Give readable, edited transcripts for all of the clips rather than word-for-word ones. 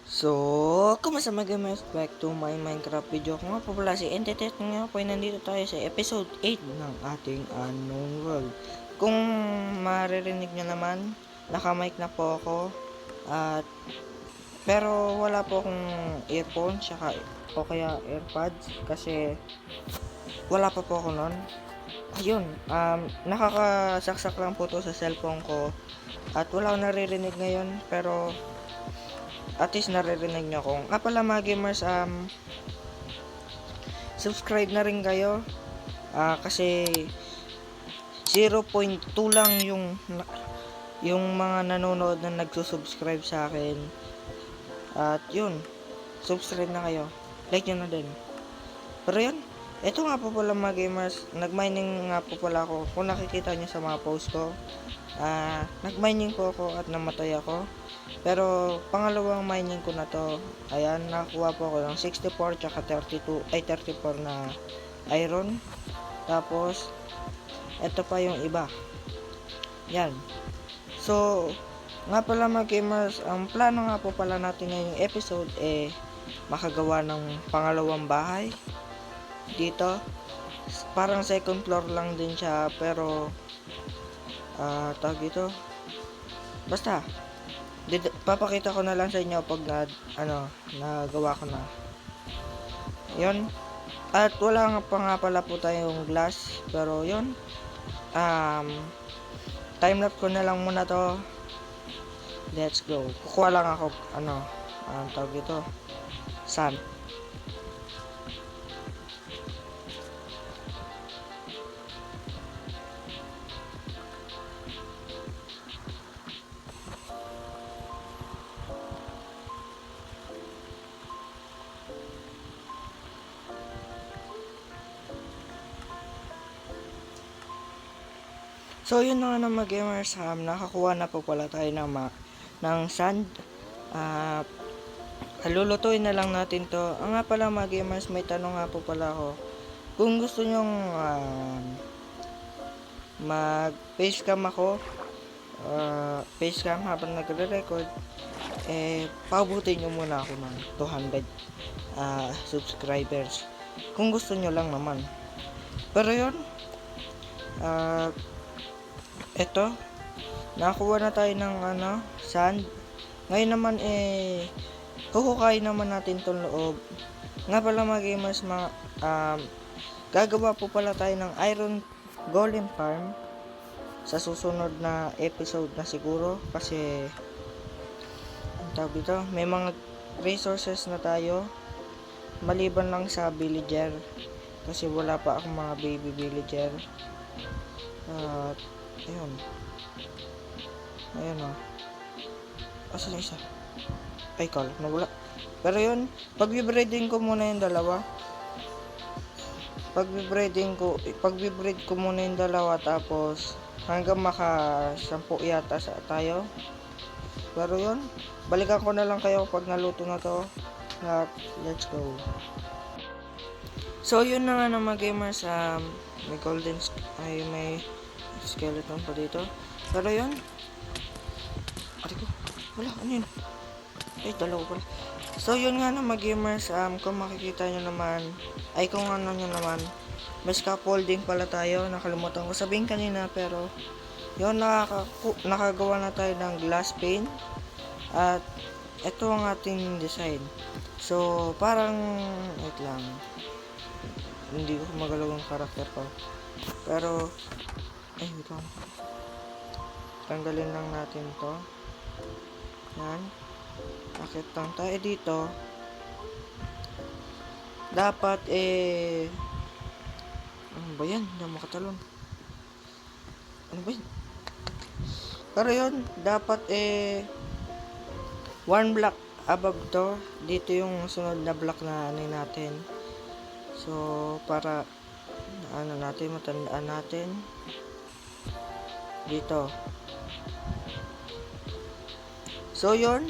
So, kumusta mga back to my Minecraft video ko nga po pala si Entitet nga po ay nandito tayo sa episode 8 ng ating Unknown World. Kung maririnig nyo naman, nakamic na po ako at pero wala po akong earphone tsaka o kaya airpods kasi wala pa po ako nun. Ayun, nakakasaksak lang po to sa cellphone ko at wala akong naririnig ngayon pero at least naririnig nyo ako. Nga pala mga gamers, subscribe na rin kayo. Kasi 0.2 lang yung mga nanonood na nagsusubscribe sa akin. At yun, subscribe na kayo. Like nyo na din. Pero yun, eto nga po pala mga gamers, nag-mining nga po pala ako. Kung nakikita nyo sa mga post ko, nag-mining po ako at namatay ako. Pero pangalawang mining ko na to, ayan, nakakuha po ako ng 64 tsaka 34 na iron. Tapos eto pa yung iba. Yan. So, nga pala mga gamers, ang plano nga po pala natin ngayong episode makagawa ng pangalawang bahay dito. Parang second floor lang din siya, pero tawag dito. Basta papakita ko na lang sa inyo pag nagawa ko na. Yon. At wala nga pa nga pala po tayong glass, pero yon. Time lapse ko na lang muna to. Let's go. Kukuha lang ako tawag dito. Sand. So yun na nga mga gamers, nakakuha na po pala tayo ng sand. Lulutuin na lang natin to. Nga pala mga gamers, may tanong nga po pala ako. Kung gusto nyong mag-facecam ako, facecam habang nagre-record, pabutin nyo muna ako ng 200 subscribers. Kung gusto nyo lang naman. Pero yun, eto, nakakuha na tayo ng sand. Ngayon naman huhukayin naman natin tong loob. Nga pala mga gamers, gagawa po pala tayo ng iron golem farm sa susunod na episode na siguro, kasi dito, may mga resources na tayo maliban lang sa villager, kasi wala pa akong mga baby villager. At ayun asa yung isa? Ay, kala nawala. Pero yun, pag-breeding ko muna yung dalawa. Pag-breed ko muna yung dalawa, tapos hanggang maka 10 yata tayo. Pero yun, balikan ko na lang kayo pag naluto na to. At let's go. So yun na nga mga gamers, may skeleton pa dito. Pero yun, wala, ano yun? Dalawa pala. So yun nga mga gamers, kung makikita nyo naman, kung ano nyo naman, may scaffolding pala tayo. Nakalimutan ko sabihin kanina, pero yun, nakagawa na tayo ng glass pane. At ito ang ating design. So parang wait lang, hindi ko magalaw yung karakter ko, pero wait lang, tanggalin lang natin to. Yan, akit lang tayo dito. Dapat ano ba yan? Hindi makatalon. Ano ba yan? Pero yun, dapat one block above to. Dito yung sunod na block na natin. So para matandaan natin dito. So yun,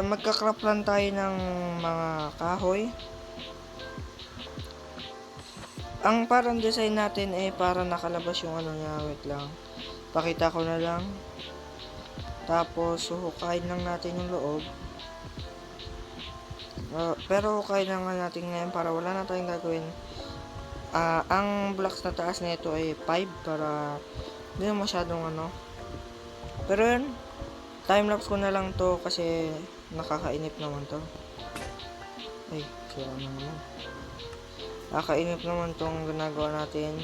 magka-craft lang tayo ng mga kahoy. Ang parang design natin para nakalabas yung niya. Wait lang, pakita ko na lang. Tapos, huhukayin lang natin yung loob. Pero hukayin lang natin ngayon para wala na tayong gagawin. Ang blocks na taas na ito ay 5 para hindi na masyadong ano. Pero yun, timelapse ko na lang to kasi nakakainip naman to. Ay, sira na naman. Nakakainip naman tong ginagawa natin.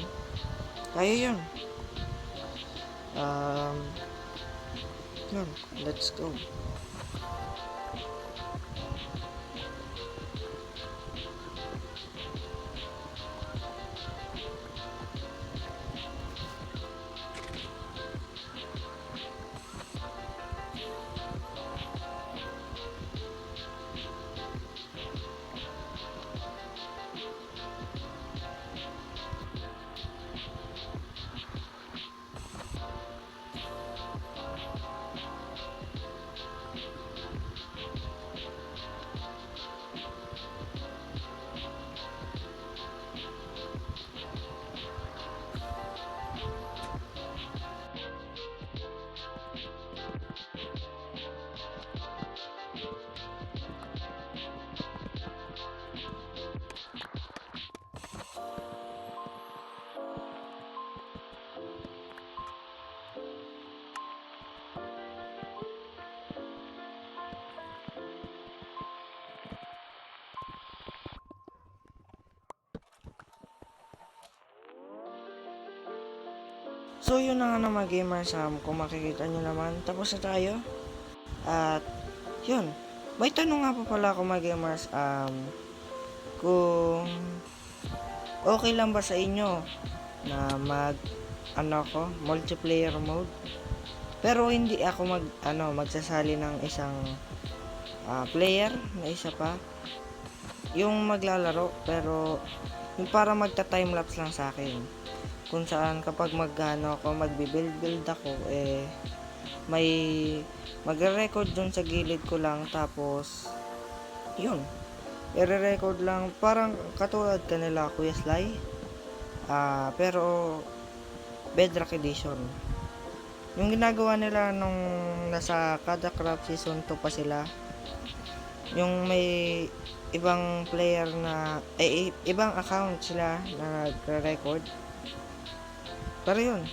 Kaya yun. Yun, let's go. So yun na nga na mga gamers, kung makikita nyo naman, tapos na tayo. At yun, may tanong nga pa pala ako mga gamers, kung okay lang ba sa inyo na multiplayer mode. Pero hindi ako magsasali ng isang player na isa pa. Yung maglalaro, pero yung para magta-timelapse lang sa akin. Kung saan kapag magbi-build ako, may magre-record dun sa gilid ko lang, tapos yun, i-record lang parang katulad kanila Kuya Sly, pero Bedrock Edition. Yung ginagawa nila nung nasa Kada Craft Season 2 pa sila, yung may ibang player na ibang account sila na nagre-record. Pero yun,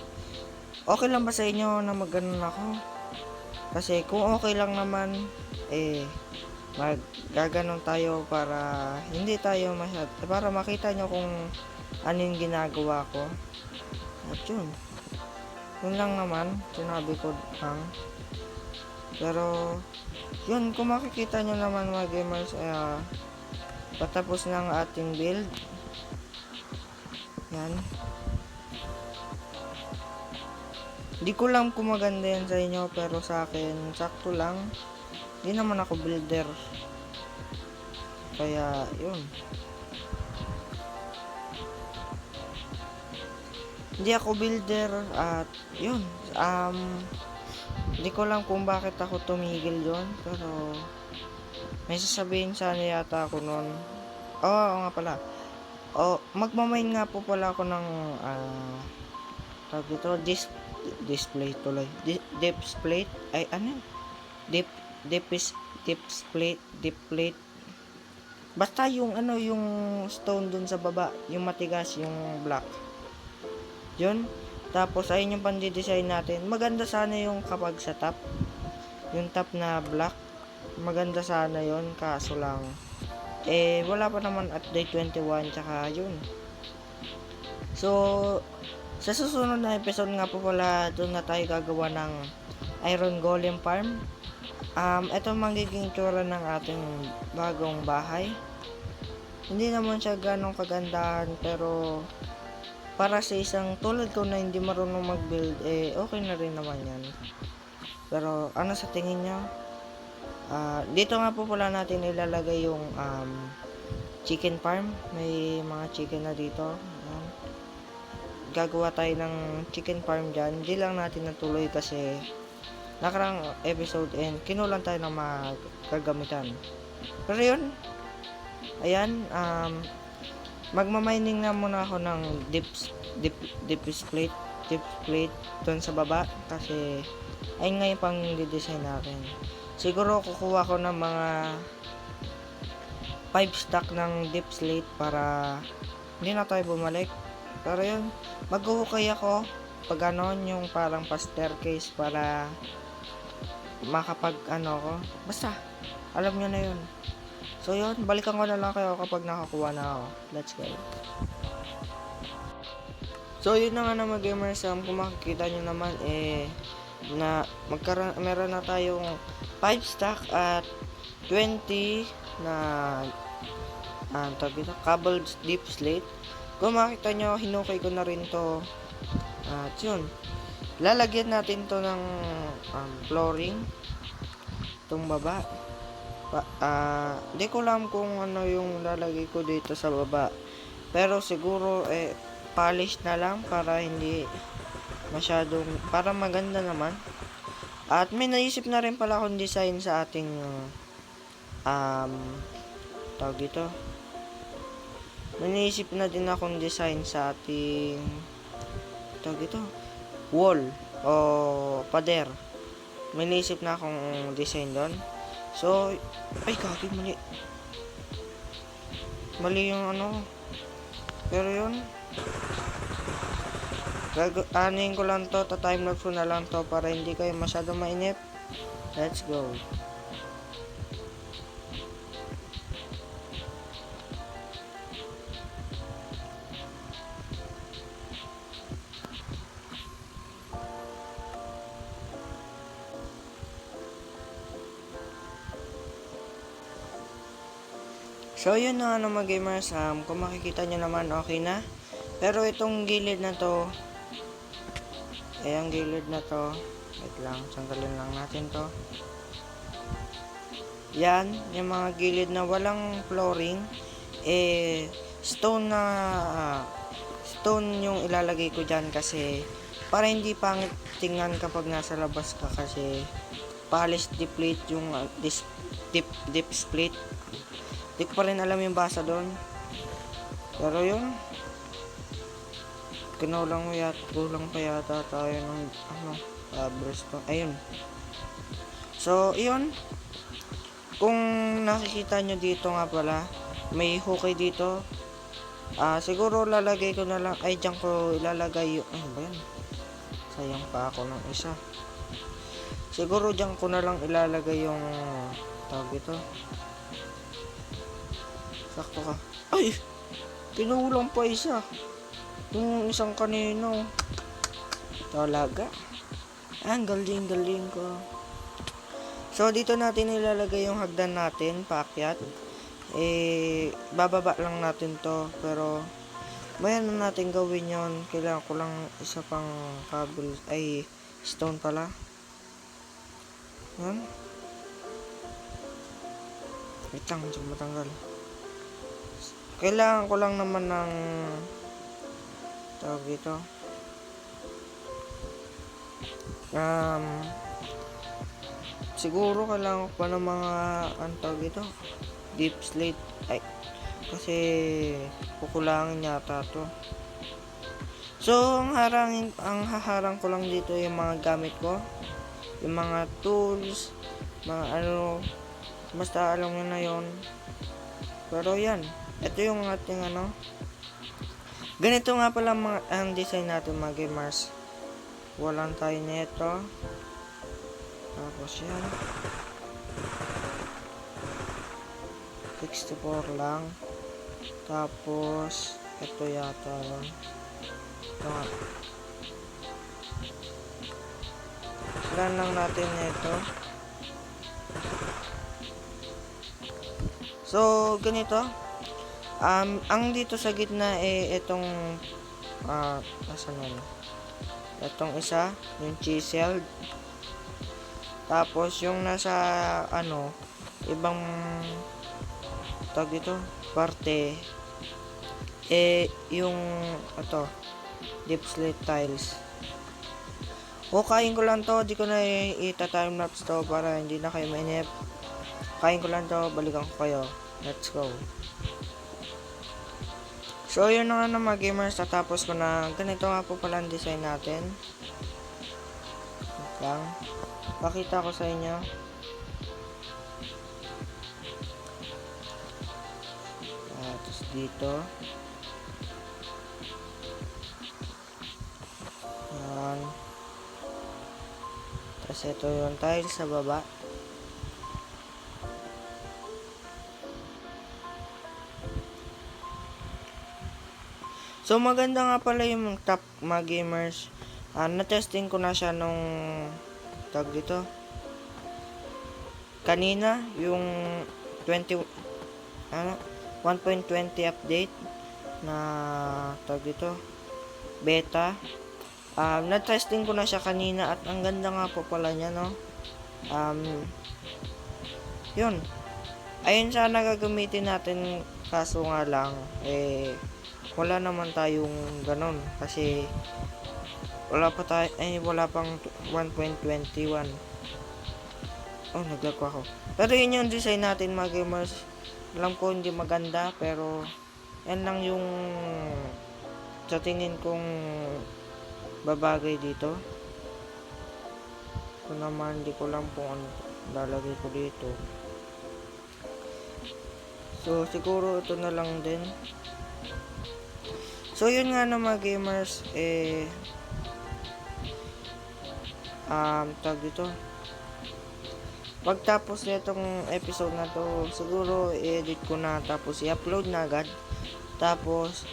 okay lang ba sa inyo na magganon ako? Kasi kung okay lang naman, maggaganon tayo para hindi tayo para makita nyo kung ano yung ginagawa ko. At yun lang naman, sinabi ko lang. Pero yun, kung makikita nyo naman mga gamers, patapos na ang ating build. Yan. Hindi ko lang kung maganda yan sa inyo, pero sa akin, sakto lang. Hindi naman ako builder. Kaya, yun. Hindi ako builder at yun. Hindi ko lang kung bakit ako tumigil doon, pero may sasabihin sana yata ako noon. Oo nga pala. Magmamain nga po pala ako ng tawag dito, display tuloy. Display ay ano? Display. Basta yung yung stone dun sa baba, yung matigas, yung black. Yun. Tapos ayun yung pandi-design natin. Maganda sana yung kapag sa top. Yung top na black. Maganda sana yun, kaso lang wala pa naman update 21, tsaka yun. So sa susunod na episode nga po pala, doon na tayo gagawa ng Iron Golem Farm. Ito magiging tsura ng ating bagong bahay. Hindi naman siya ganong kagandahan, pero para sa isang tulad ko na hindi marunong mag-build, okay na rin naman yan. Pero ano sa tingin nyo? Dito nga po pala natin ilalagay yung chicken farm. May mga chicken na dito. Gagawa tayo ng chicken farm dyan. Hindi lang natin natuloy kasi nakarang episode kinulang tayo ng mga gagamitan. Pero yun, ayan, magmamining na muna ako ng deep plate doon sa baba kasi Ayun nga yung pang design natin. Siguro kukuha ko ng mga 5 stack ng deep slate para hindi na tayo bumalik. Pero yun, maghuhukay ako pag ganon yung parang pa staircase para makapag ano ko. Basta, alam nyo na yun. So yun, balikan ko na lang kayo kapag nakakuha na ako. Let's go. So yun na nga naman gamers, kung makikita nyo naman na meron na tayong 5 stack at 20 na tawag ito, cobbled deep slate. Kung makita nyo, hinukay ko na rin to. At yun, lalagyan natin to ng flooring itong baba. Di ko alam kung ano yung lalagay ko dito sa baba, pero siguro polish na lang para hindi masyadong, para maganda naman. At may naisip na rin pala akong design sa ating tawag dito, may naisip na din akong design sa ating tawag dito, wall o pader. May naisip na akong design doon. So ay kaki, mali yung ano, pero yun, anin ko lang to, ta-timelapse ko na lang to para hindi kayo masyadong mainip. Let's go. So yun na nga mga gamers, kung makikita nyo naman okay na. Pero itong gilid na to, ang gilid na to, wait lang, sanggalin lang natin to. Yan, yung mga gilid na walang flooring, stone yung ilalagay ko dyan kasi para hindi pangit tingnan kapag nasa labas ka, kasi polish deplete yung deep split. Di ko pa rin alam yung basa doon, pero yun, kulang pa yata tayo ng cobblestone. Ayun. So yun, kung nakikita nyo dito nga pala, may hukay dito. Siguro lalagay ko na lang, dyan ko ilalagay yung, ba yan, sayang pa ako ng isa. Siguro dyan ko na lang ilalagay yung tawag ito. Sakto ka. Ay! Kinulang pa isa. Yung isang kanino. Talaga. Ang galing ko. So, dito natin ilalagay yung hagdan natin, paakyat. Bababa lang natin to. Pero, mayan na natin gawin yon. Kailangan ko lang isa pang cobble, stone pala. Yan. Wait lang, hindi matanggal. Kailangan ko lang naman ng tawag dito, siguro kailangan ko pa ng mga tawag dito, deep slate, kasi kukulangin yata to. So ang haharang ko lang dito yung mga gamit ko, yung mga tools, mga basta alam nyo na yon. Pero yan, ito yung ating ganito nga pala ang design natin mga gamers. Walang tayo nito. Tapos yan, 64 lang. Tapos ito yata yun. Ito nga, ilan lang natin nito. So ganito. Ang dito sa gitna itong asan na, itong isa, yung chiseled. Tapos yung nasa ibang tag dito parte yung deep slate tiles. Kain ko lang to, di ko na ita-timelapse to para hindi na kayo mainip. Kain ko lang to, balikan ko kayo. Let's go. So yun na nga mga gamers, tatapos ko na. Ganito nga po pala ang design natin. Lang. Pakita ko sa inyo. Tapos dito. Yan. Tapos ito yung tile sa baba. So maganda nga pala yung top mga gamers. Na-testing ko na siya nung tag dito. Kanina yung 1.20 update na tag dito beta. Na-testing ko na siya kanina at ang ganda nga po pala niya, no. Yun. Ayun sana gagamitin natin, kaso nga lang wala naman tayong ganon kasi wala pang 1.21. Oh, naglag ko ako. Pero yun yung design natin mga gamers. Alam ko hindi maganda pero yan lang yung sa tingin kong babagay dito. Ito naman, hindi ko lang kung ano lalagay ko dito. So siguro ito na lang din. So yun nga na mga gamers, tag dito. Pagtapos nitong episode na to, siguro i-edit ko na tapos i-upload na agad. Tapos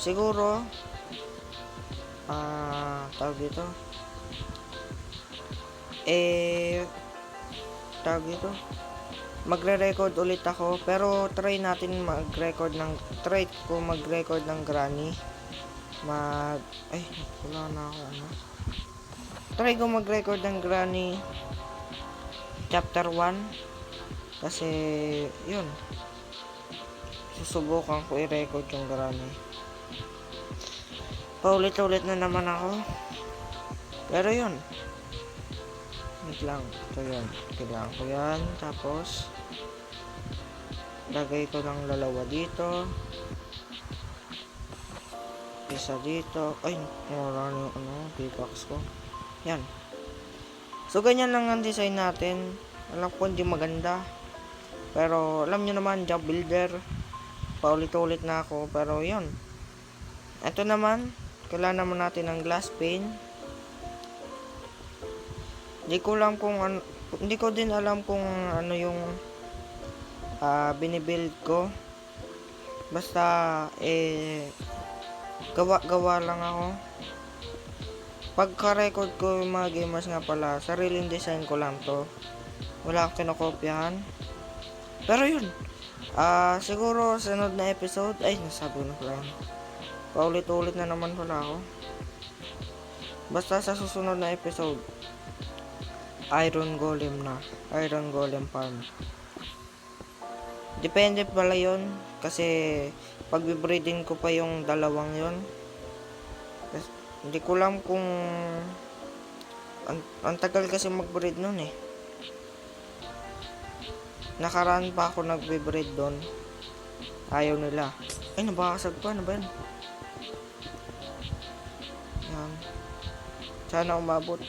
siguro tag dito. Tag dito. Magre-record ulit ako pero try ko mag-record ng granny. Wala na ako try ko mag-record ng granny chapter 1 kasi yun susubukan ko i-record yung granny. Paulit-ulit na naman ako pero yun, wait lang, ito yun, kailangan ko yan. Tapos lagay ko ng dalawa dito, isa dito. Ay, wala na yung pickaxe ko. Yan. So ganyan lang ang design natin. Alam ko hindi maganda pero alam nyo naman, job builder, paulit-ulit na ako. Pero yun, ito naman, kailangan naman natin ng glass pane. Hindi ko din alam kung ano yung binibuild ko. Basta gawa lang ako. Pagka-record ko yung mga gamers nga pala, sariling design ko lang to. Wala akong kinokopyahan. Pero yun, siguro sunod na episode, nasabi na pala. Paulit-ulit na naman pala ako. Basta sa susunod na episode, Iron Golem Farm. Depende pala yun kasi pag-breeding ko pa yung dalawang yun. Hindi ko alam kung ang tagal kasi mag-breed nun Nakaraan pa ako nagbe-breed doon. Ayaw nila. Ay, nabakasag pa. Ano ba yan? Yan. Sana umabot.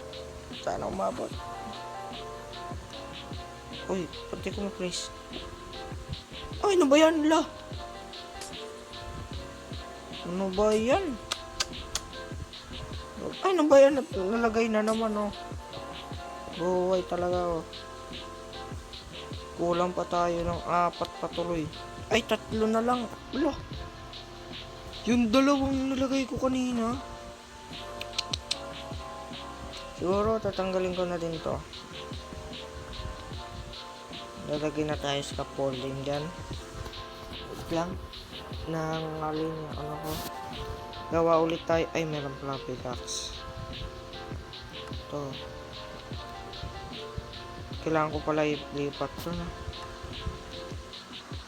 Uy, pati ko ma-place. Ay, ano ba yan? Ano ba yan? Ay, ano ba yan? Nalagay na naman, Buhay talaga, Kulang pa tayo ng 4 patuloy. Ay, 3 na lang. Yung dalawang nalagay ko kanina. Siguro, tatanggalin ko na din to. Lalagay na tayo scaffolding dyan. Wait lang. Nangalin yung ko. Gawa ulit tayo. Ay, meron pala pickaxe. Ito. Kailangan ko pala ilipat ito,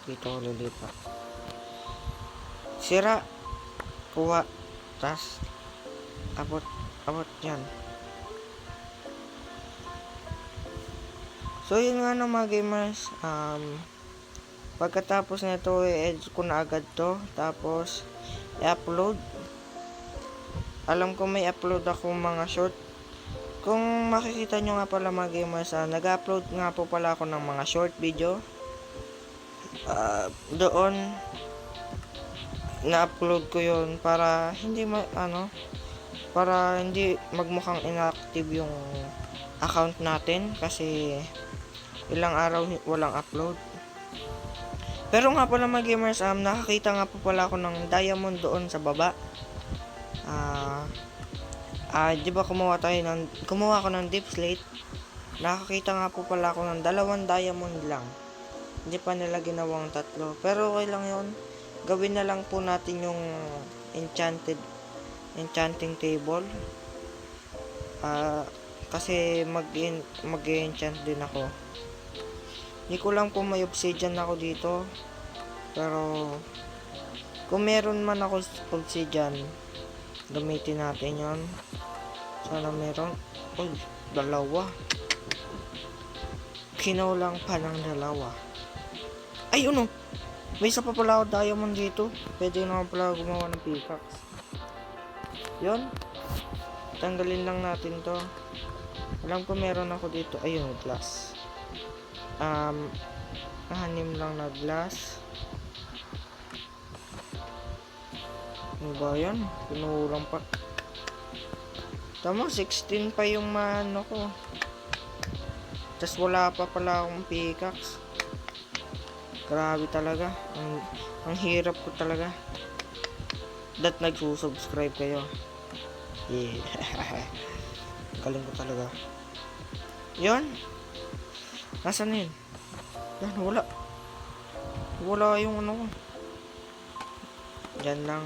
Dito ko lilipat. Sira. Kuha. Tas. Abot yan. So yun nga mga gamers, pagkatapos nito i-edit ko na agad to, tapos i-upload. Alam ko may upload ako mga short Kung makikita nyo nga pala mga gamers, nag-upload nga po pala ako ng mga short video. Doon na-upload ko yon para hindi para hindi magmukhang inactive yung account natin kasi ilang araw walang upload. Pero nga pala mga gamers, nakakita nga po pala ako ng diamond doon sa baba. Di ba kumuha ako ng deep slate. Nakakita nga po pala ako ng 2 diamond lang. Hindi pa nila ginawang 3. Pero okay lang yun. Gawin na lang po natin yung enchanting table. Kasi mag-enchant din ako. Hindi ko lang po may obsidian ako dito. Pero kung meron man ako obsidian, gamitin natin yon. Sana meron. Uy, 2. Kinulang pa ng 2. Ay, ano? May isa pa pala ako diamond dito. Pwede naman pala gumawa ng pickaxe. Yon. Tanggalin lang natin to. Alam ko meron ako dito. Ayun, glass. Anim lang na glass. Ano ba yan? Pinulang pa. Tama, 16 pa yung mano ko. Tas wala pa pala akong pickaxe. Grabe talaga. Ang hirap ko talaga. Dat nagsusubscribe kayo. Yeah. Galing ko talaga. Yon. Nasaan na yun? Yan, wala. Wala yung ano ko. Yan lang.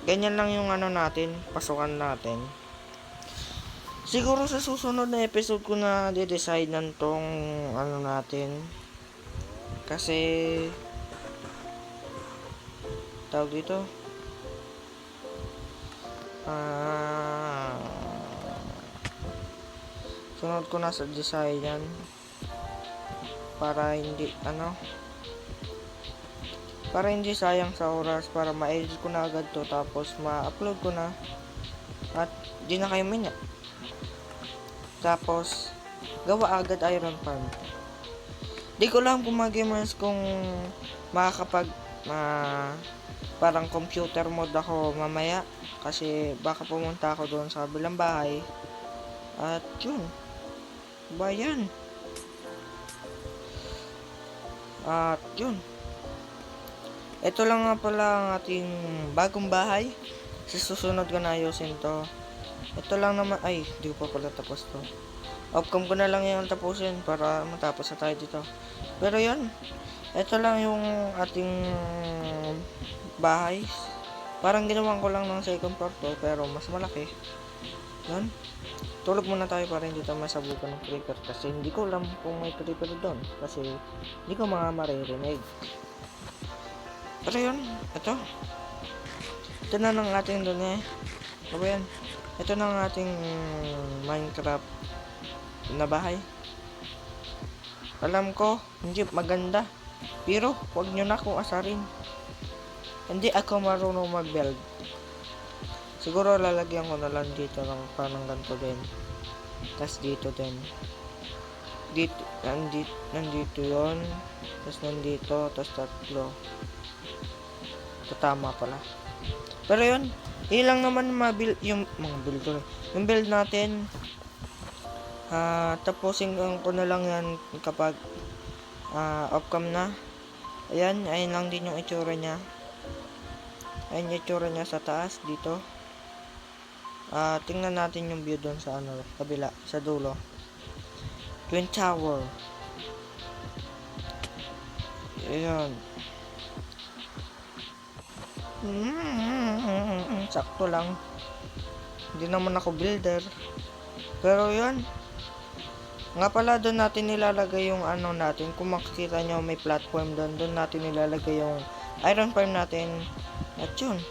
Ganyan lang yung ano natin, pasukan natin. Siguro sa susunod na episode ko na de-decide ng tong ano natin. Kasi tawag dito. Sunod ko na sa design yan. Para hindi sayang sa oras, para ma-edit ko na agad to tapos ma-upload ko na at di na kayo minya. Tapos gawa agad iron farm. Di ko lang kung gamers kung makakapag parang computer mode ako mamaya kasi baka pumunta ako doon sa kabilang bahay at yun bayan at yun. Ito lang nga pala ang ating bagong bahay. Sa susunod ko na ayusin to. Ito lang naman. Ay, di ko pa pala tapos to. Outcome ko na lang yung tapusin para matapos na tayo dito. Pero yun. Ito lang yung ating bahay. Parang ginawan ko lang ng second floor to, pero mas malaki. Yun. Tulog muna tayo para hindi tayo masabukan ng creeper. Kasi hindi ko alam kung may creeper doon. Kasi hindi ko mga maririnig. Pero yun, ito na ng ating doon ano ba yan? Ito na ang ating Minecraft na bahay. Alam ko, hindi maganda, pero huwag nyo na akong asarin. Hindi ako marunong mag-build. Siguro lalagyan ko na lang dito ng parang ganito din. Tas dito din. Nandito yon. Tas nandito, tas 3. Tama pala. Pero yun, ilang naman yung mga build yung build natin. Tapusin ko na lang yan kapag off-cam na. Ayan lang din yung itsura niya. Ayan yung itsura niya sa taas dito. Tingnan natin yung view doon sa kabila, sa dulo. Twin Tower. Ayan. Sakto lang. Hindi naman ako builder. Pero yun. Nga pala doon natin nilalagay yung natin. Kung makikita nyo may platform doon natin nilalagay yung iron farm natin. At yun.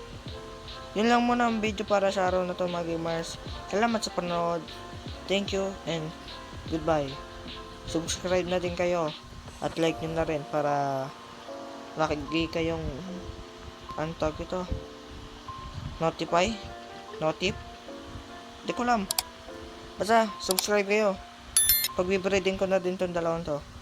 Yun lang muna ang video para sa araw na to mga gamers. Salamat sa panonood. Thank you and goodbye. Subscribe na din kayo. At like nyo na rin para lagi kayong antog ito. Notif Di ko alam. Basta, subscribe kayo. Pag-breeding ko na din tong dalawang to.